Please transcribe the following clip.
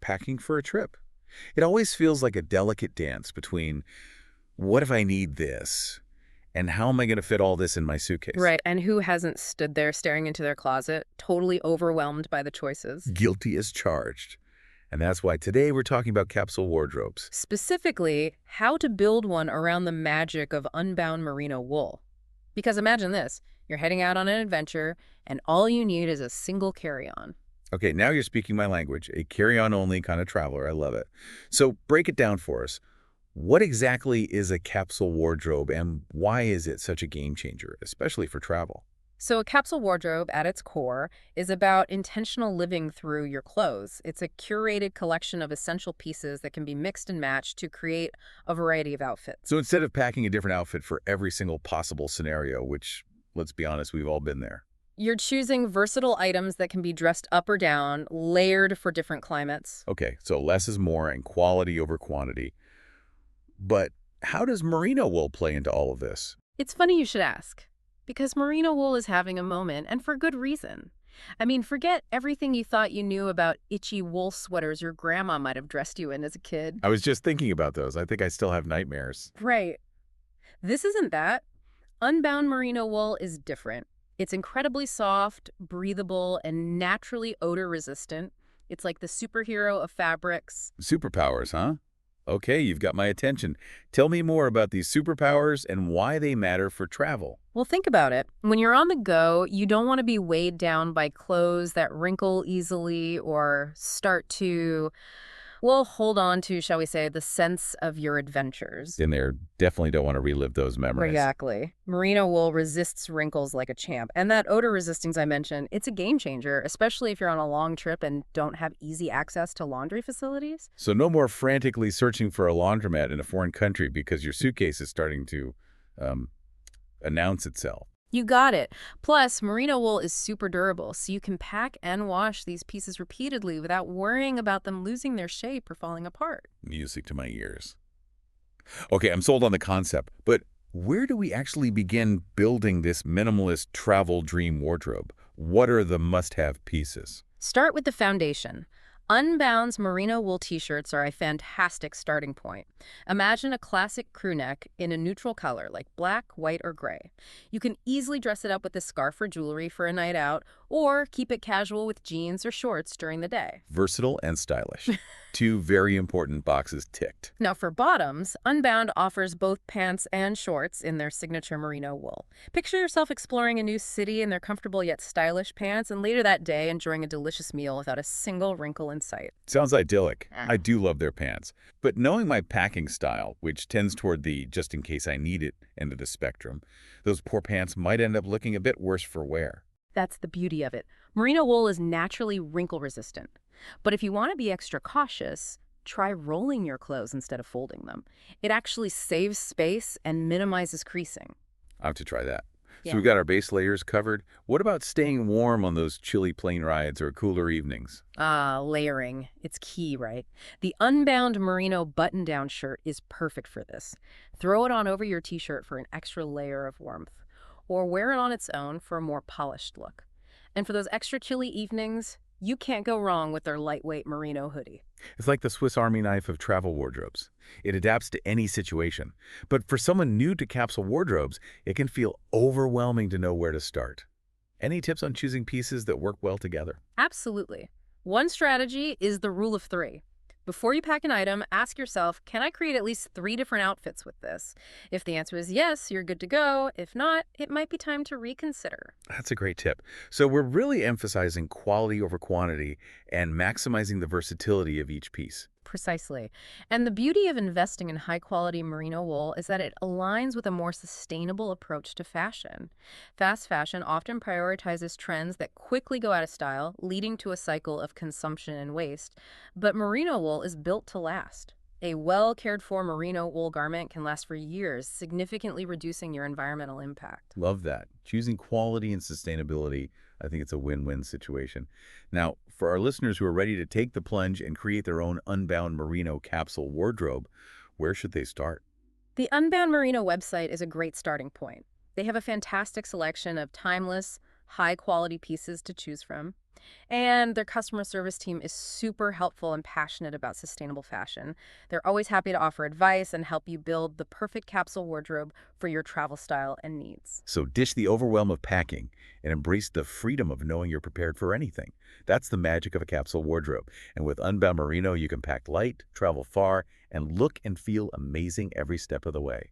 packing for a trip. It always feels like a delicate dance between what if I need this and how am I going to fit all this in my suitcase? Right, and who hasn't stood there staring into their closet, totally overwhelmed by the choices? Guilty as charged. And that's why today we're talking about capsule wardrobes. Specifically, how to build one around the magic of Unbound Merino wool. Because imagine this, you're heading out on an adventure, and all you need is a single carry-on. Okay, now you're speaking my language, a carry-on only kind of traveler. I love it. So break it down for us. What exactly is a capsule wardrobe and why is it such a game changer, especially for travel? So a capsule wardrobe, at its core, is about intentional living through your clothes. It's a curated collection of essential pieces that can be mixed and matched to create a variety of outfits. So instead of packing a different outfit for every single possible scenario, which, let's be honest, we've all been there. You're choosing versatile items that can be dressed up or down, layered for different climates. Okay, so less is more and quality over quantity. But how does merino wool play into all of this? It's funny you should ask, because merino wool is having a moment, and for good reason. I mean, forget everything you thought you knew about itchy wool sweaters your grandma might have dressed you in as a kid. I was just thinking about those. I think I still have nightmares. Right. This isn't that. Unbound merino wool is different. It's incredibly soft, breathable, and naturally odor-resistant. It's like the superhero of fabrics. Superpowers, huh? Okay, you've got my attention. Tell me more about these superpowers and why they matter for travel. Well, think about it. When you're on the go, you don't want to be weighed down by clothes that wrinkle easily or start to, well, hold on to, shall we say, the sense of your adventures. In there, definitely don't want to relive those memories. Exactly. Merino wool resists wrinkles like a champ. And that odor resistance I mentioned, it's a game changer, especially if you're on a long trip and don't have easy access to laundry facilities. So no more frantically searching for a laundromat in a foreign country because your suitcase is starting to announce itself. You got it. Plus, merino wool is super durable, so you can pack and wash these pieces repeatedly without worrying about them losing their shape or falling apart. Music to my ears. Okay, I'm sold on the concept, but where do we actually begin building this minimalist travel dream wardrobe? What are the must-have pieces? Start with the foundation. Unbound's merino wool t-shirts are a fantastic starting point. Imagine a classic crew neck in a neutral color like black, white, or gray. You can easily dress it up with a scarf or jewelry for a night out, or keep it casual with jeans or shorts during the day. Versatile and stylish. Two very important boxes ticked. Now for bottoms, Unbound offers both pants and shorts in their signature merino wool. Picture yourself exploring a new city in their comfortable yet stylish pants, and later that day enjoying a delicious meal without a single wrinkle in sight. Sounds idyllic. I do love their pants. But knowing my packing style, which tends toward the just in case I need it end of the spectrum, those poor pants might end up looking a bit worse for wear. That's the beauty of it. Merino wool is naturally wrinkle resistant. But if you want to be extra cautious, try rolling your clothes instead of folding them. It actually saves space and minimizes creasing. I have to try that. Yeah. So we've got our base layers covered. What about staying warm on those chilly plane rides or cooler evenings? Layering. It's key, right? The Unbound merino button-down shirt is perfect for this. Throw it on over your t-shirt for an extra layer of warmth, or wear it on its own for a more polished look. And for those extra chilly evenings, you can't go wrong with their lightweight merino hoodie. It's like the Swiss Army knife of travel wardrobes. It adapts to any situation. But for someone new to capsule wardrobes, it can feel overwhelming to know where to start. Any tips on choosing pieces that work well together? Absolutely. One strategy is the rule of three. Before you pack an item, ask yourself, can I create at least 3 different outfits with this? If the answer is yes, you're good to go. If not, it might be time to reconsider. That's a great tip. So we're really emphasizing quality over quantity and maximizing the versatility of each piece. Precisely. And the beauty of investing in high-quality merino wool is that it aligns with a more sustainable approach to fashion. Fast fashion often prioritizes trends that quickly go out of style, leading to a cycle of consumption and waste. But merino wool is built to last. A well-cared-for merino wool garment can last for years, significantly reducing your environmental impact. Love that. Choosing quality and sustainability, I think it's a win-win situation. Now, for our listeners who are ready to take the plunge and create their own Unbound Merino capsule wardrobe, where should they start? The Unbound Merino website is a great starting point. They have a fantastic selection of timeless, high-quality pieces to choose from. And their customer service team is super helpful and passionate about sustainable fashion. They're always happy to offer advice and help you build the perfect capsule wardrobe for your travel style and needs. So dish the overwhelm of packing and embrace the freedom of knowing you're prepared for anything. That's the magic of a capsule wardrobe. And with Unbound Merino, you can pack light, travel far, and look and feel amazing every step of the way.